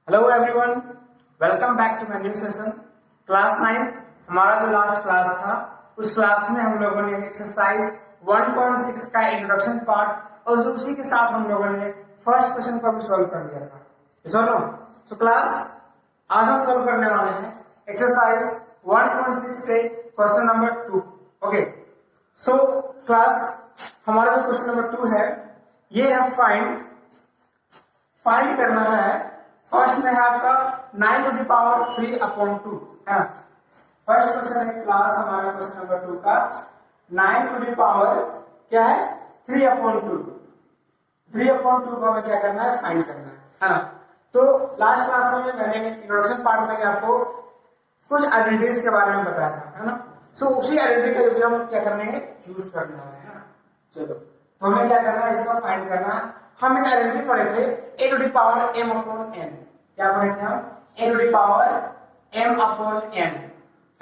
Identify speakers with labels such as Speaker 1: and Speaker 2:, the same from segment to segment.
Speaker 1: Hello everyone, welcome back to my new session. Class 9 हमारा जो last class था, उस क्लास में हम लोगों ने एक्सरसाइज 1.6 का इंट्रोडक्शन पार्ट और उसी के साथ हम लोगों ने फर्स्ट क्वेश्चन को भी सॉल्व कर लिया था। सुनो, तो क्लास आज हम सॉल्व करने वाले हैं एक्सरसाइज 1.6 से question number 2। Okay, so class हमारा जो क्वेश्चन नंबर 2 है, ये है फाइंड करना है। फर्स्ट में है आपका 9 to the power 3/2 है। फर्स्ट क्वेश्चन है क्लास हमारा क्वेश्चन नंबर 2 का 9 to the power क्या है 3/2। 3/2 को हमें क्या करना है, फाइंड करना है ना। तो लास्ट क्लास में मैंने इंट्रोडक्शन पार्ट में आपको कुछ आइडेंटिटीज के बारे में बताया था, है ना। सो उसी आइडेंटिटी का हम क्या करने हैं, यूज करने वाले हैं ना। चलो, तो हमें क्या करना है, इसका फाइंड करना है। हम एक आइडेंटिटी पढ़े थे a to the power m/n। क्या पढ़े थे हम, a to the power m/n,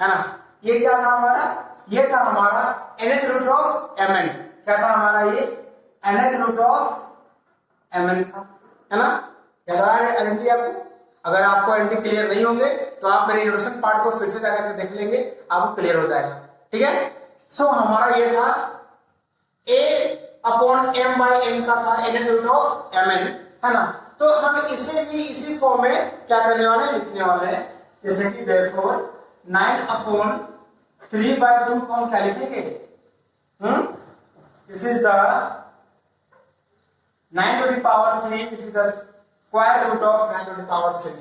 Speaker 1: है ना। ये क्या था हमारा, ये था हमारा nth रूट ऑफ mn। क्या था हमारा, ये nth रूट ऑफ mn था, है ना। याद आ रहा है आइडेंटिटी आपको? अगर आपको आइडेंटिटी क्लियर नहीं होंगे तो आप मेरे इंट्रोडक्शन पार्ट को फिर से जाकर देख लेंगे, आपको क्लियर हो जाएगा। ठीक है, सो हमारा ये था a/m/n का था nth रूट ऑफ mn, है ना। तो हम इसे भी इसी फॉर्म में क्या करने वाले हैं, लिखने वाले हैं। जैसे कि therefore 9/3/2 को हम क्या लिखेंगे, this is the 9 to the power 3, this is the square root of 9 to the power 3।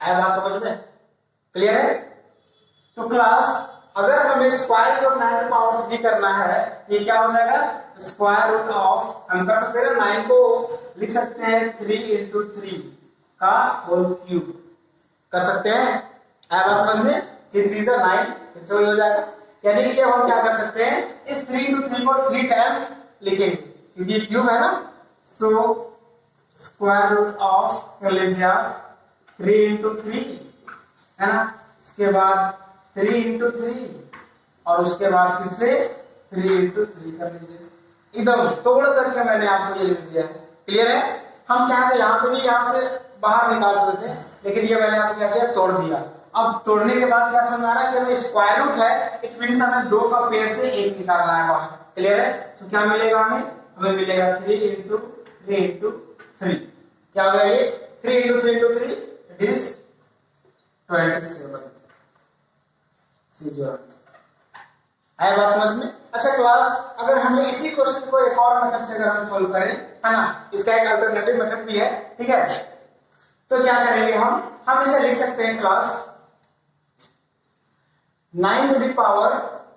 Speaker 1: आया बात समझ में, क्लियर है? तो क्लास अगर हमें square root of 9 to the power 3 करना है, ये क्या हो जाएगा, स्क्वायर रूट ऑफ, हम कर सकते हैं 9 को लिख सकते हैं 3 into 3 का होल क्यूब कर सकते हैं। आया बात समझ में, 3 is 9, फिर से वही हो जाएगा। यानी कि हम क्या कर सकते हैं, इस 3 into 3 को 3 टाइम्स लिखेंगे क्योंकि क्यूब है ना। सो स्क्वायर रूट ऑफ कर लीजिए आप 3 into 3, है ना। इसके बाद 3 into 3 और उसके बाद फिर से 3 into 3 कर लीजिए। एकदम तोड़ करके मैंने आपको ये लिख दिया है, क्लियर है। हम चाहते यहां से भी यहां से बाहर निकाल सकते हैं, लेकिन ये मैंने आपको क्या किया, तोड़ दिया। अब तोड़ने के बाद क्या समझ आ रहा है कि हमें स्क्वायर रूट है, इट मींस हमें 2 का पेयर से 1 निकालना है बाहर, क्लियर है। तो क्या मिलेगा हमें मिलेगा 3 into 3 into 3। क्या होगा ये 3 into 3 into 3, इट इज 27। आया बात समझ में? अच्छा क्लास, अगर हमें इसी क्वेश्चन को एक और मेथड से अगर हम सोल्व करें, है ना, इसका एक अल्टरनेटिव मेथड भी है, ठीक है। तो क्या करेंगे हम इसे लिख सकते हैं क्लास 9 to the power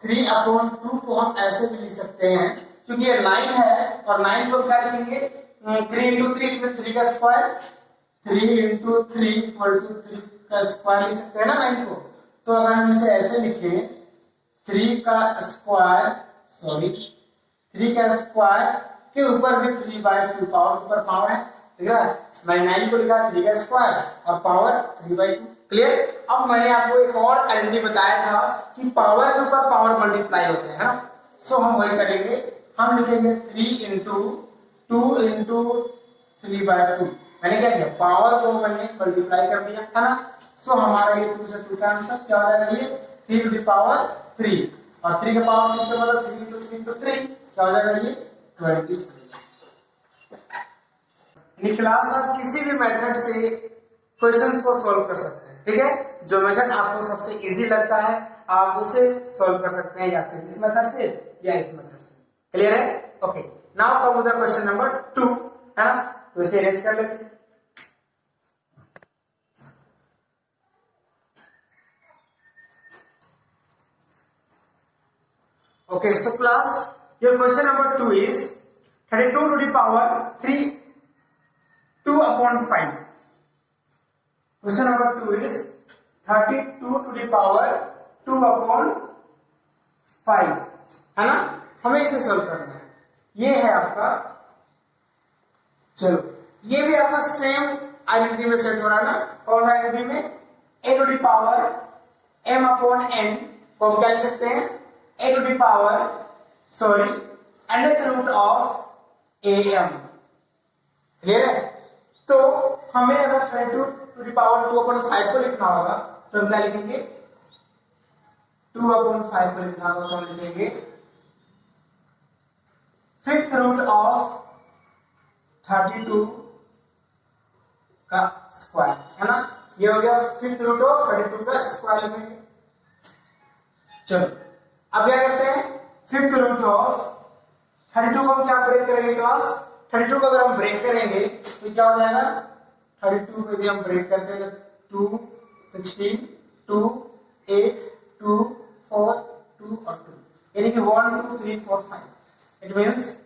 Speaker 1: 3/2 को हम ऐसे भी लिख सकते हैं, क्योंकि ये 9 है और 9 को क्या लिखेंगे, 3 into 3 plus 3 का स्क्वायर, 3 into 3 equal to 3 का स्क्वायर लिख सकते हैं ना 9 को। तो अगर हम इसे ऐसे लिखें 3 का स्क्वायर, 3 का स्क्वायर के ऊपर भी 3/2 पावर ऊपर पावर है, ठीक है। मैं 9 को लिखा 3 का स्क्वायर और पावर 3/2, क्लियर। अब मैंने आपको एक और आइडेंटिटी बताया था कि पावर के ऊपर पावर मल्टीप्लाई होते हैं, है ना। सो हम वही करेंगे, हम लिखेंगे 3 into 2 into 3/2। मैंने क्या किया, पावर को मैंने मल्टीप्लाई कर दिया, है ना। सो हमारा ये 2 से 2 का आंसर क्या हो जाएगा, ये 3 to the power 3 और 3 का पावर 3 का मतलब 3 into 3 into 3 क्या हो जाएगा, ये 27। क्लास आप किसी भी मेथड से क्वेश्चंस को सॉल्व कर सकते हैं, ठीक है। जो मेथड आपको सबसे इजी लगता है आप उसे सॉल्व कर सकते हैं, या फिर इस मेथड से या इस मेथड से, क्लियर है। Okay, now come to the question number 2, है ना। तो इसे अरेंज कर लेते हैं। Okay, so class, your question number 2 is 32 to the power 2/5. Question number 2 is 32 to the power 2/5, है ना। हमें इसे सॉल्व करना है, ये है आपका। चलो, ये भी आपका सेम आइडेंटिटी में सेट हो रहा है ना। कौन सा आइडेंटिटी में, a to the power m/n को हम क्या लिख सकते हैं, a to the power nth root of am, clear है। तो हमें अगर 32 टू द पावर 2/5 को लिखना होगा तो हम क्या लिखेंगे, 2/5 को लिखना होगा तो हम लिखेंगे फिफ्थ रूट ऑफ 32 का स्क्वायर, है ना। ये हो गया फिफ्थ रूट ऑफ 32 का स्क्वायर लिखेंगे। चलो अब क्या करते हैं, फिफ्थ रूट ऑफ 32 को हम क्या ब्रेक करेंगे क्लास, 32 को अगर हम ब्रेक करेंगे तो क्या हो जाएगा, 32 को यदि हम ब्रेक करते हैं 2 16 2 8 2 4 2 और 2, यानी कि 1 2 3 4 5। इट मींस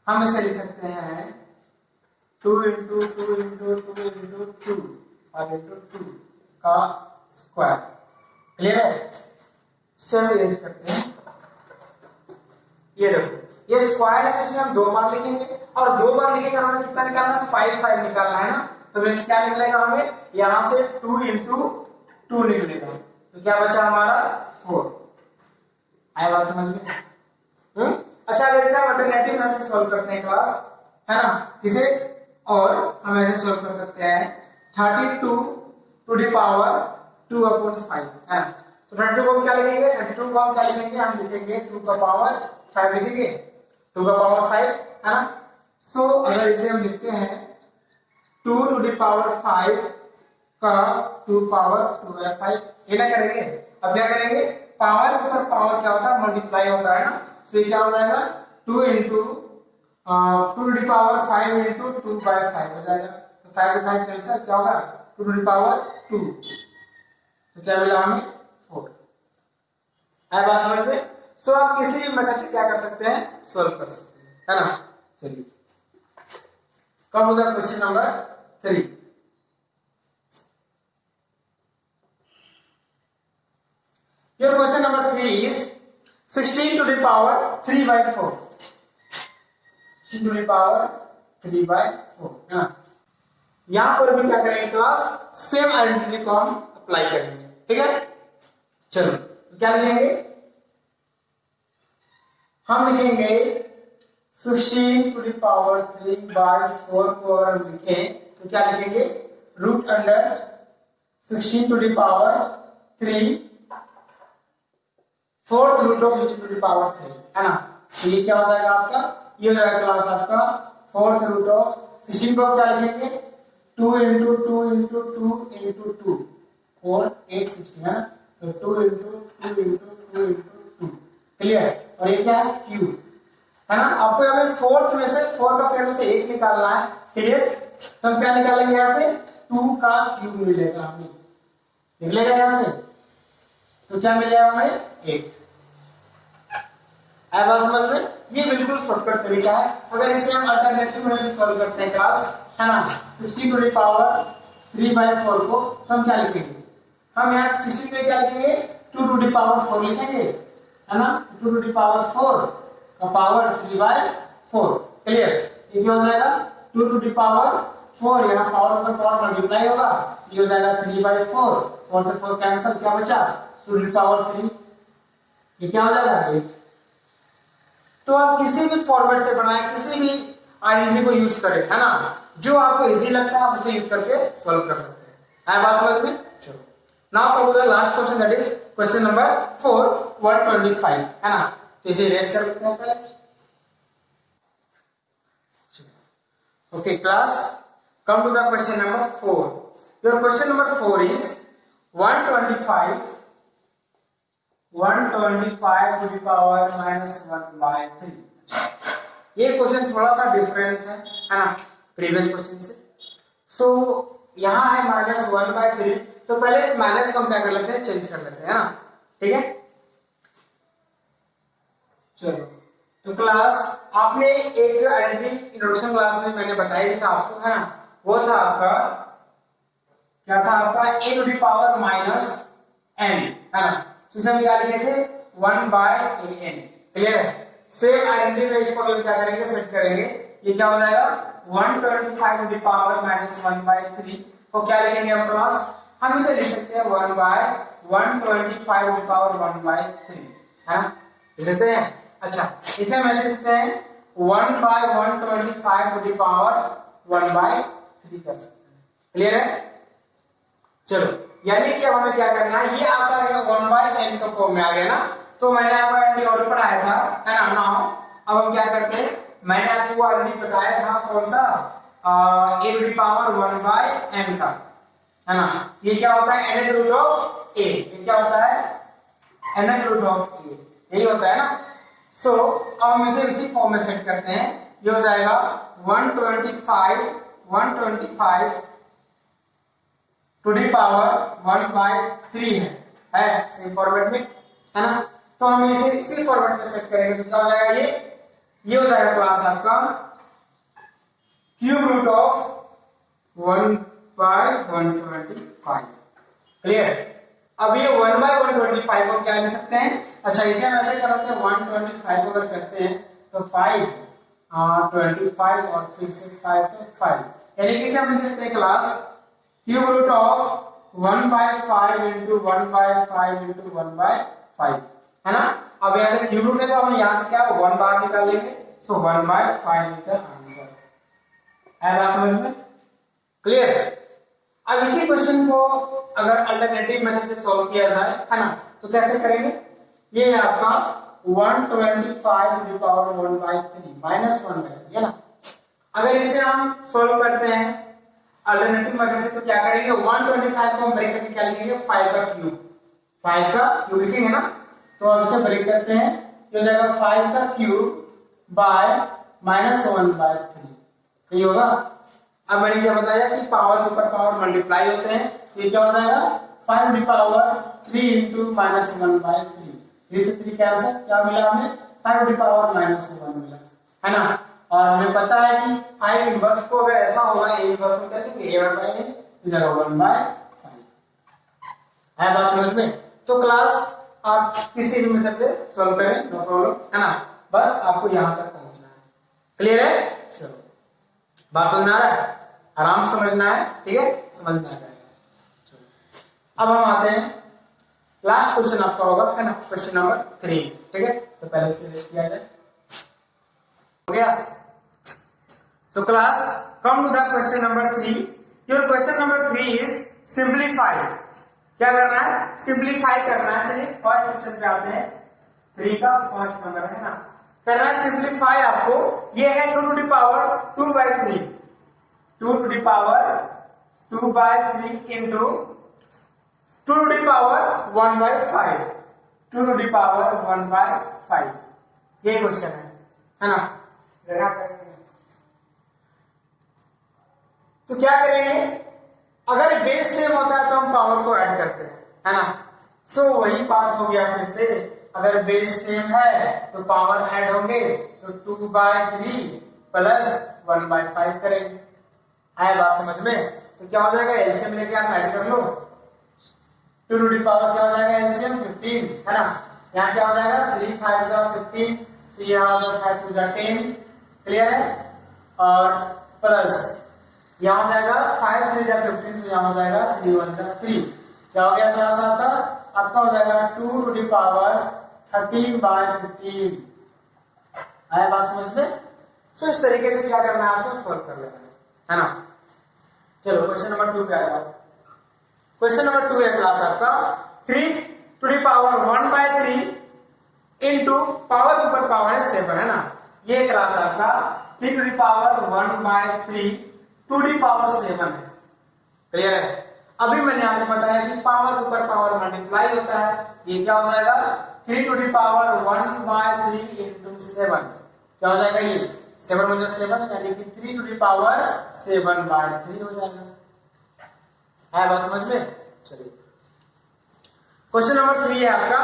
Speaker 1: हम इसे लिख सकते हैं 2 into 2 into 2 into 2 और into 2 का स्क्वायर। क्लियर है। सेम इरेज करते हैं, ये देखो ये स्क्वायर है, इसे हम 2 बार लिखेंगे और 2 बार लिखेंगे हमें कितना निकालना है, 5 5 निकालना है ना। तो मींस क्या निकलेगा, हमें यहां से 2 into 2 निकलेगा, तो क्या बचा हमारा 4। आया बात समझ में? अच्छा अगर इसे हम अल्टरनेटिव मेथड से सॉल्व करते हैं क्लास, है ना, किसे, और हम ऐसे सॉल्व कर सकते हैं 32 टू द पावर 2/5, है ना। तो 32 को हम क्या लिखेंगे, 32 को हम क्या लिखेंगे, हम लिखेंगे 2 का पावर 5 लिखेंगे, 2 का पावर 5, है ना। सो अगर इसे हम लिखते हैं 2 टू द पावर 5 का 2 पावर 2/5, ये ना करेंगे। अब क्या करेंगे, पावर के ऊपर पावर क्या होता है, मल्टीप्लाई होता है ना। तो ये क्या हो जाएगा 2 into 2 to the power 5 into 2/5 हो जाएगा। तो 5 से 5 कैंसिल, क्या होगा 2 to the power 2, तो क्या मिला हमें 4। आया बात समझ में? सो आप किसी भी मेथड से क्या कर सकते हैं, सॉल्व कर सकते हैं, है ना। चलिए कम होगा question number 3। Your question number 3 is 16 to the power 3/4, 16 to the power 3/4, है ना। यहां पर भी क्या करेंगे क्लास, सेम आइडेंटिटी को हम अप्लाई करेंगे, ठीक है। चलो क्या लिखेंगे, हम लिखेंगे 16 to the power 3/4 को अगर हम लिखें तो क्या लिखेंगे, root under 16 to the power 3 fourth root of 16 to the power 3, है ना। तो ये क्या हो जाएगा आपका, ये हो जाएगा क्लास आपका फोर्थ रूट ऑफ 16 को क्या लिखेंगे 2 into 2 into 2 into 2 4 8 16, है ना। तो 2 into 2 into 2 into 2, क्लियर। और ये क्या है क्यूब, है ना। आपको यहाँ पे फोर्थ में से 4 का पेयर में से 1 निकालना है, क्लियर। तो हम क्या निकालेंगे, यहाँ से 2 का क्यूब मिलेगा हमें, निकलेगा यहाँ से, तो क्या मिलेगा हमें 1। ऐसा समझ में, ये बिल्कुल शॉर्टकट तरीका है। अगर इसे हम अल्टरनेटिव में से सॉल्व करते हैं क्लास, है ना, 16 टू द पावर 3/4 को, तो हम क्या लिखेंगे, हम यहाँ 16 में क्या लिखेंगे 2 टू द पावर 4 लिखेंगे, है ना। 2 टू द पावर 4 का पावर 3/4, क्लियर। ये क्या हो जाएगा 2 टू द पावर 4, यहाँ पावर पर पावर मल्टीप्लाई होगा, ये हो जाएगा 3/4, 4 से 4 कैंसिल, क्या बचा 2 टू द पावर 3, ये क्या हो जाएगा 8। तो आप किसी भी फॉर्मेट से बनाएं, किसी भी आइडेंटिटी को यूज करें, है ना, जो आपको इजी लगता है आप उसे यूज करके सॉल्व कर सकते हैं। आया बात समझ में? चलो now come to the last question, that is question number 4 125, है ना। तो इसे इरेज कर लेते हैं पहले। Okay class, come to the question number 4। Your question number 4 is 125 to the power -1/3। ये क्वेश्चन थोड़ा सा डिफरेंट है ना प्रीवियस क्वेश्चन से। सो यहाँ है -1/3, तो पहले इस माइनस को हम क्या कर लेते हैं, चेंज कर लेते हैं, है ना, ठीक है। चलो तो क्लास, आपने एक आइडेंटिटी इंट्रोडक्शन क्लास में मैंने बताया भी था आपको, है ना, वो था आपका क्या था, आपका a to the power -n, है ना। तो इसे हम क्या लिखे थे 1/an, क्लियर है। सेम आइडेंटिटी में इसको हम क्या करेंगे, सेट करेंगे, ये क्या हो जाएगा 125 to the power -1/3 को क्या लिखेंगे हम क्लास, हम इसे लिख सकते हैं 1/125 to the power 1/3, है ना, लिख सकते हैं। अच्छा इसे हम ऐसे लिखते हैं 1/125 to the power 1/3, 3 कर सकते हैं। क्लियर है? चलो, यानी कि अब हमें क्या करना है, ये आपका आ गया 1/n का फॉर्म में आ गया ना, तो मैंने आपको ऑलरेडी और पढ़ाया था, है ना। नाउ अब हम क्या करते हैं, मैंने आपको ऑलरेडी बताया था कौन सा, a to the power 1/n का, है ना। ये क्या होता है, nth रूट ऑफ a। ये क्या होता है, nth रूट ऑफ a, यही होता है ना। सो अब हम इसे इसी फॉर्म में सेट करते हैं। ये हो जाएगा 125 टू दी पावर 1/3 है सेम फॉर्मेट में, है ना। तो हम इसे इसी फॉर्मेट में सेट करेंगे तो क्या हो जाएगा, ये हो जाएगा क्लास आपका क्यूब रूट ऑफ 1/125। क्लियर? अब ये 1/125 को क्या लिख सकते हैं, अच्छा इसे हम ऐसे करते हैं, 125 अगर करते हैं तो 5 25 और फिर से 5 तो 5, यानी कि इसे हम लिख सकते हैं class cube root of 1/5 into 1/5 into 1/5, है ना। अब यहाँ से क्यूब रूट है तो हम यहाँ से क्या 1 बार निकाल लेंगे, सो 1/5 इज द आंसर। है बात समझ में? क्लियर? अब इसी क्वेश्चन को अगर अल्टरनेटिव मेथड से सॉल्व किया जाए, है ना, तो कैसे करेंगे, ये है आपका 125 टू द पावर 1/3 माइनस 1 है ना। अगर इसे हम सॉल्व करते हैं अल्टरनेटिव मेथड से तो क्या करेंगे, 125 को हम ब्रेक करके क्या लिखेंगे, 5 का क्यूब लिखेंगे ना। तो अब इसे ब्रेक करते हैं, ये हो जाएगा 5 का क्यूब बाय -1/3, ये होगा। अब मैंने क्या बताया कि पावर के ऊपर पावर मल्टीप्लाई होते हैं, ये क्या हो जाएगा 5 टू द पावर 3 इंटू -1/3, 3 से 3 कैंसिल, क्या मिला हमें 5 टू द पावर -1 मिला, है ना। और हमें पता है कि i इनवर्स को अगर ऐसा होगा a इनवर्स को कर देंगे a/a इस जगह 1/5, है बात समझ में? तो क्लास आप किसी भी मेथड से सॉल्व करें, नो प्रॉब्लम, है ना, बस आपको यहां तक पहुंचना है। क्लियर है? चलो, बात समझ में आ रहा है, आराम से समझना है, ठीक है, समझ में आ जाएगा। चलो अब हम आते हैं, लास्ट क्वेश्चन आपका होगा, है ना, क्वेश्चन नंबर 3, ठीक है। तो पहले से लिस्ट किया जाए, हो गया। So class, come to the question number 3. Your question number 3 is simplify. क्या करना है, सिंप्लीफाई करना है। चलिए फर्स्ट क्वेश्चन पे आते हैं, 3 का फर्स्ट नंबर है ना, करना है सिंप्लीफाई आपको। ये है 2 to the power 2/3, 2 to the power 2/3 into 2 to the power 1/5, 2 to the power 1/5, ये क्वेश्चन है ना। तो क्या करेंगे, अगर बेस सेम होता है तो हम पावर को ऐड करते हैं, है ना। सो वही बात हो गया फिर से, अगर बेस सेम है तो पावर ऐड होंगे, तो 2/3 प्लस 1/5 करेंगे। आए बात समझ में? तो क्या हो जाएगा, एलसीएम लेके आप ऐड कर लो, 2 टू द पावर क्या हो जाएगा, एलसीएम 15, है ना। यहाँ क्या हो जाएगा 3 5 15, तो ये हो जाएगा 5 2 10, क्लियर है। और प्लस यहाँ हो जाएगा 5 3 15, तो यहाँ हो जाएगा 3 1 3, क्या हो गया थोड़ा सा आपका हो जाएगा 2 टू द पावर 13/15। आया बात समझ में? सो इस तरीके से क्या करना है आपको, सॉल्व कर लेना है ना। चलो क्वेश्चन नंबर 2 पे आएगा। क्वेश्चन नंबर 2 है क्लास आपका 3 to the power 1/3 into power के ऊपर पावर है 7, है ना। ये क्लास आपका 3 to the power 1/3 to the power 7 है, क्लियर है। अभी मैंने आपको बताया कि पावर के ऊपर पावर मल्टीप्लाई होता है, ये क्या हो जाएगा 3 टू दी पावर 1/3 इंटू 7, क्या हो जाएगा, ये 7 × 7 यानी कि 3 टू दी पावर 7/3 हो जाएगा। है बात समझ में? चलिए क्वेश्चन नंबर 3 है आपका,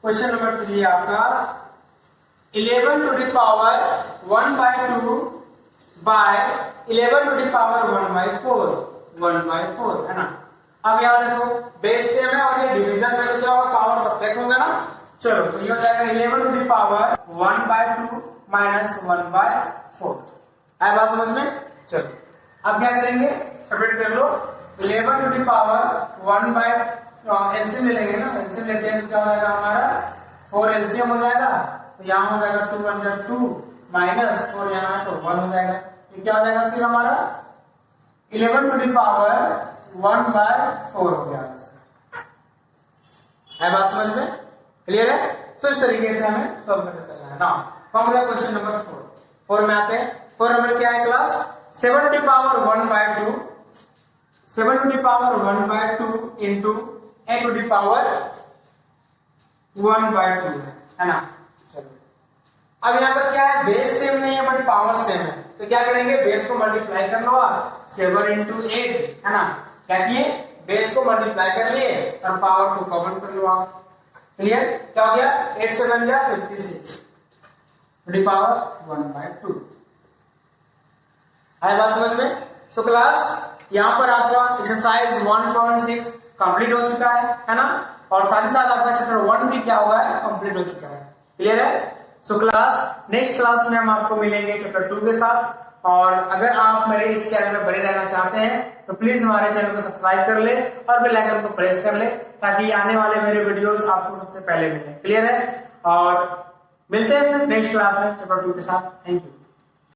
Speaker 1: क्वेश्चन नंबर 3 है आपका 11 to the power 1/2 by 11 to the power 1/4, है ना। अब यहाँ देखो बेस सेम है और ये डिवीजन में तो क्या होगा, पावर सब्ट्रैक्ट होगा ना। चलो तो ये हो जाएगा 11 टू द पावर 1/2 माइनस 1/4, है बात समझ में? चलो अब क्या करेंगे, सब्ट्रैक्ट कर लो, 11 टू द पावर 1/, एलसीएम ले लेंगे ना, एलसीएम लेते हैं तो क्या हो जाएगा हमारा 4 एलसीएम हो जाएगा, तो यहाँ हो जाएगा 2 1 2 माइनस 4 यहाँ तो 1 हो जाएगा, ये क्या हो जाएगा फिर हमारा 11 टू द पावर 1/4 हो गया है। बात समझ में क्लियर है? तो इस तरीके से हमें सॉल्व करना चलना है ना। फॉर्म का क्वेश्चन नंबर 4 में आते हैं। 4 नंबर क्या है class? 7 to the power 1/2 7 to the power 1/2 into a to the power 1/2 है ना। चलो अब यहाँ पर क्या है, बेस सेम नहीं है बट पावर सेम है, तो क्या करेंगे, बेस को मल्टीप्लाई कर लो आप 7 इंटू 8 है ना। क्या किए, बेस को मल्टीप्लाई कर लिए और पावर को कॉमन कर लो आप। क्लियर? क्या हो गया, 8 7 जा 56 टू द पावर 1/2 है। बात समझ में? सो क्लास यहाँ पर आपका एक्सरसाइज 1.6 कंप्लीट हो चुका है ना, और साथ ही साथ आपका चैप्टर 1 भी क्या हुआ है, कंप्लीट हो चुका है। क्लियर है? सो क्लास नेक्स्ट क्लास में हम आपको मिलेंगे चैप्टर 2 के साथ। और अगर आप मेरे इस चैनल में बने रहना चाहते हैं तो प्लीज हमारे चैनल को सब्सक्राइब कर ले और बेल आइकन को प्रेस कर ले, ताकि आने वाले मेरे वीडियोस आपको सबसे पहले मिले। क्लियर है? और मिलते हैं फिर नेक्स्ट क्लास में चैप्टर 2 के साथ। Thank you.